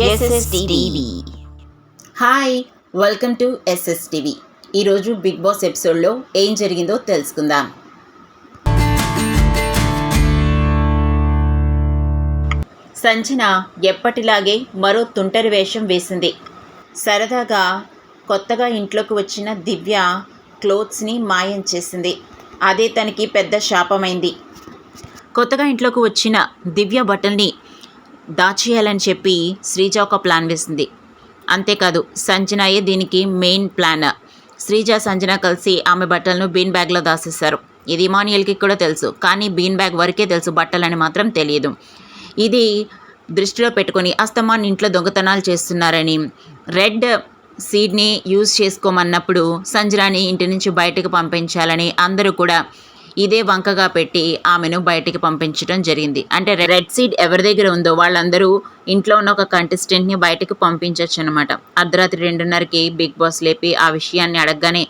SSTV. Hi, welcome to SSTV. ఈరోజు big boss ఎపిసోడ్లో ఏం జరిగిందో తెలుసుకుందాం. సంజన ఎప్పటిలాగే మరో తుంటరి వేషం వేసింది. సరదాగా కొత్తగా ఇంట్లోకి వచ్చిన దివ్య క్లోత్స్ని మాయం చేసింది. అదే తనకి పెద్ద శాపమైంది. కొత్తగా ఇంట్లోకి వచ్చిన దివ్య బట్టల్ని దాచేయాలని చెప్పి శ్రీజ ఒక ప్లాన్ వేసింది. అంతేకాదు, సంజనాయే దీనికి మెయిన్ ప్లాన్. శ్రీజ సంజన కలిసి ఆమె బట్టలను బీన్ బ్యాగ్లో దాచేశారు. ఇది ఇమాన్యుయల్కి కూడా తెలుసు, కానీ బీన్ బ్యాగ్ వరకే తెలుసు, బట్టలని మాత్రం తెలియదు. ఇది దృష్టిలో పెట్టుకొని అస్తమాన్ ఇంట్లో దొంగతనాలు చేస్తున్నారని రెడ్ సీడ్ని యూజ్ చేసుకోమన్నప్పుడు సంజనాని ఇంటి నుంచి బయటకు పంపించాలని అందరూ కూడా ఇదే వంకగా పెట్టి ఆమెను బయటికి పంపించడం జరిగింది. అంటే రెడ్ సీడ్ ఎవరి దగ్గర ఉందో వాళ్ళందరూ ఇంట్లో ఉన్న ఒక కంటెస్టెంట్ని బయటకు పంపించవచ్చు అనమాట. అర్ధరాత్రి 2:30కి బిగ్ బాస్ లేపి ఆ విషయాన్ని అడగగానే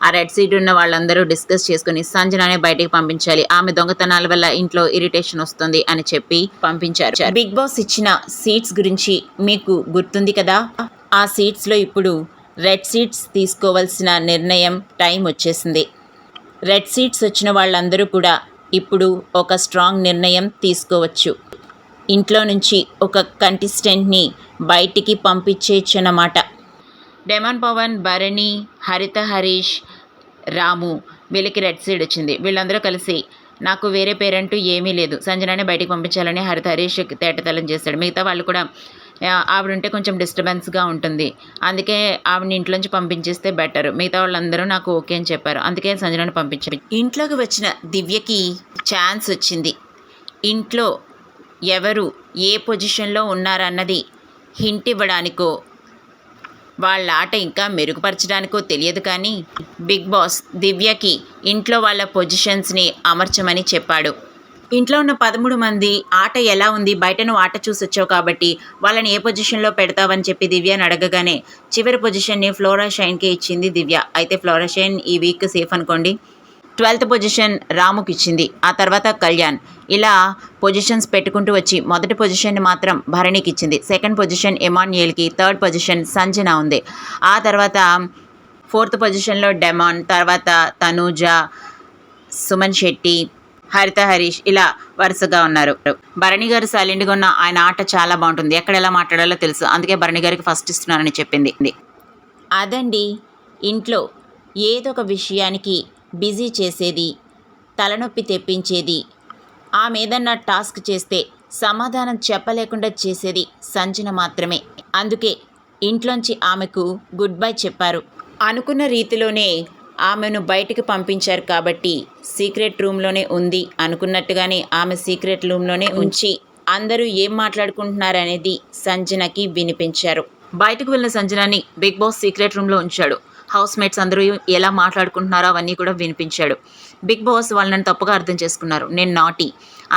ఆ రెడ్ సీడ్ ఉన్న వాళ్ళందరూ డిస్కస్ చేసుకుని సంజనానే బయటకు పంపించాలి, ఆమె దొంగతనాల వల్ల ఇంట్లో ఇరిటేషన్ వస్తుంది అని చెప్పి పంపించారు. బిగ్ బాస్ ఇచ్చిన సీట్స్ గురించి మీకు గుర్తుంది కదా. ఆ సీట్స్లో ఇప్పుడు రెడ్ సీట్స్ తీసుకోవాల్సిన నిర్ణయం టైం వచ్చేసింది. రెడ్ సీట్స్ వచ్చిన వాళ్ళందరూ కూడా ఇప్పుడు ఒక స్ట్రాంగ్ నిర్ణయం తీసుకోవచ్చు. ఇంట్లో నుంచి ఒక కంటెస్టెంట్ని బయటికి పంపించేయచ్చన్నమాట. డెమన్ పవన్, భరణి, హరిత, హరీష్, రాము వీళ్ళకి రెడ్ సీడ్ వచ్చింది. వీళ్ళందరూ కలిసి నాకు వేరే పేరంటూ ఏమీ లేదు, సంజనానే బయటికి పంపించాలని హరిత హరీష్ తేటతలం చేశాడు. మిగతా వాళ్ళు కూడా ఆవిడుంటే కొంచెం డిస్టర్బెన్స్గా ఉంటుంది, అందుకే ఆవిడని ఇంట్లోంచి పంపించేస్తే బెటర్, మిగతా వాళ్ళందరూ నాకు ఓకే అని చెప్పారు, అందుకే సంజనాన్ని పంపించారు. ఇంట్లోకి వచ్చిన దివ్యకి ఛాన్స్ వచ్చింది. ఇంట్లో ఎవరు ఏ పొజిషన్లో ఉన్నారన్నది హింట్ ఇవ్వడానికో వాళ్ళ ఆట ఇంకా మెరుగుపరచడానికో తెలియదు, కానీ బిగ్ బాస్ దివ్యకి ఇంట్లో వాళ్ళ పొజిషన్స్ని అమర్చమని చెప్పాడు. ఇంట్లో ఉన్న 13 మంది ఆట ఎలా ఉంది, బయట నువ్వు ఆట చూసి వచ్చావు కాబట్టి వాళ్ళని ఏ పొజిషన్లో పెడతావని చెప్పి దివ్యని అడగగానే చివరి పొజిషన్ని ఫ్లోరా షైన్కి ఇచ్చింది దివ్య. అయితే ఫ్లోరా షైన్ ఈ వీక్ సేఫ్ అనుకోండి. 12th పొజిషన్ రాముకి ఇచ్చింది, ఆ తర్వాత కళ్యాణ్. ఇలా పొజిషన్స్ పెట్టుకుంటూ వచ్చి మొదటి పొజిషన్ని మాత్రం భరణికి ఇచ్చింది, సెకండ్ పొజిషన్ ఇమాన్యుయల్కి, థర్డ్ పొజిషన్ సంజన ఉంది, ఆ తర్వాత 4th పొజిషన్లో డెమాన్, తర్వాత తనూజ, సుమన్ శెట్టి, హరిత హరీష్ ఇలా వరుసగా ఉన్నారు. భరణి గారు సైలెంట్గా ఉన్న ఆయన ఆట చాలా బాగుంటుంది, ఎక్కడ ఎలా మాట్లాడాలో తెలుసు, అందుకే భరణి గారికి ఫస్ట్ ఇస్తున్నానని చెప్పింది. అదండి, ఇంట్లో ఏదో ఒక విషయానికి బిజీ చేసేది, తలనొప్పి తెప్పించేది, ఆమె ఏదన్నా టాస్క్ చేస్తే సమాధానం చెప్పలేకుండా చేసేది సంజన మాత్రమే. అందుకే ఇంట్లోంచి ఆమెకు గుడ్ బై చెప్పారు. అనుకున్న రీతిలోనే ఆమెను బయటకు పంపించారు కాబట్టి సీక్రెట్ రూమ్లోనే ఉంది అనుకున్నట్టుగానే ఆమె సీక్రెట్ రూమ్లోనే ఉంచి అందరూ ఏం మాట్లాడుకుంటున్నారనేది సంజనకి వినిపించారు. బయటకు వెళ్ళిన సంజనాని బిగ్ బాస్ సీక్రెట్ రూమ్లో ఉంచాడు. హౌస్ మేట్స్ అందరూ ఎలా మాట్లాడుకుంటున్నారో అవన్నీ కూడా వినిపించాడు. బిగ్ బాస్ వాళ్ళని తప్పుగా అర్థం చేసుకున్నారు, నేను నాటి,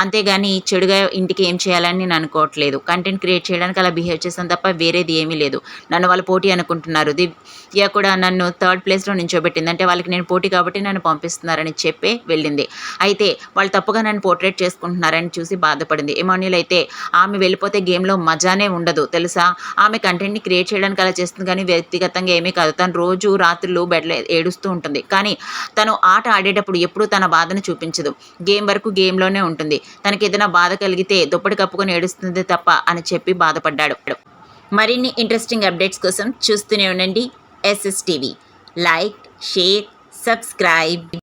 అంతేగాని చెడుగా ఇంటికి ఏం చేయాలని నేను అనుకోవట్లేదు, కంటెంట్ క్రియేట్ చేయడానికి అలా బిహేవ్ చేశాను తప్ప వేరేది ఏమీ లేదు, నన్ను వాళ్ళు పోటీ అనుకుంటున్నారు, దివ్య కూడా నన్ను 3rd ప్లేస్లో నించోబెట్టింది, అంటే వాళ్ళకి నేను పోటీ కాబట్టి నన్ను పంపిస్తున్నారని చెప్పే వెళ్ళింది. అయితే వాళ్ళు తప్పుగా నన్ను పోర్ట్రేట్ చేసుకుంటున్నారని చూసి బాధపడింది. ఇమాన్యుయల్ అయితే ఆమె వెళ్ళిపోతే గేమ్లో మజానే ఉండదు తెలుసా, ఆమె కంటెంట్ని క్రియేట్ చేయడానికి అలా చేస్తుంది కానీ వ్యక్తిగతంగా ఏమీ కాదు, తను రోజు రాత్రులు బెడ్లో ఏడుస్తూ ఉంటుంది, కానీ తను ఆట ఆడేటప్పుడు ఎప్పుడూ తన బాధను చూపించదు, గేమ్ వరకు గేమ్లోనే ఉంటుంది, తనకి ఏదైనా బాధ కలిగితే దుప్పటి కప్పుకొని ఏడుస్తుంది తప్ప అని చెప్పి బాధపడ్డాడు. మరిన్ని ఇంట్రెస్టింగ్ అప్డేట్స్ కోసం చూస్తూనే ఉండండి SSTV. Like, share, subscribe.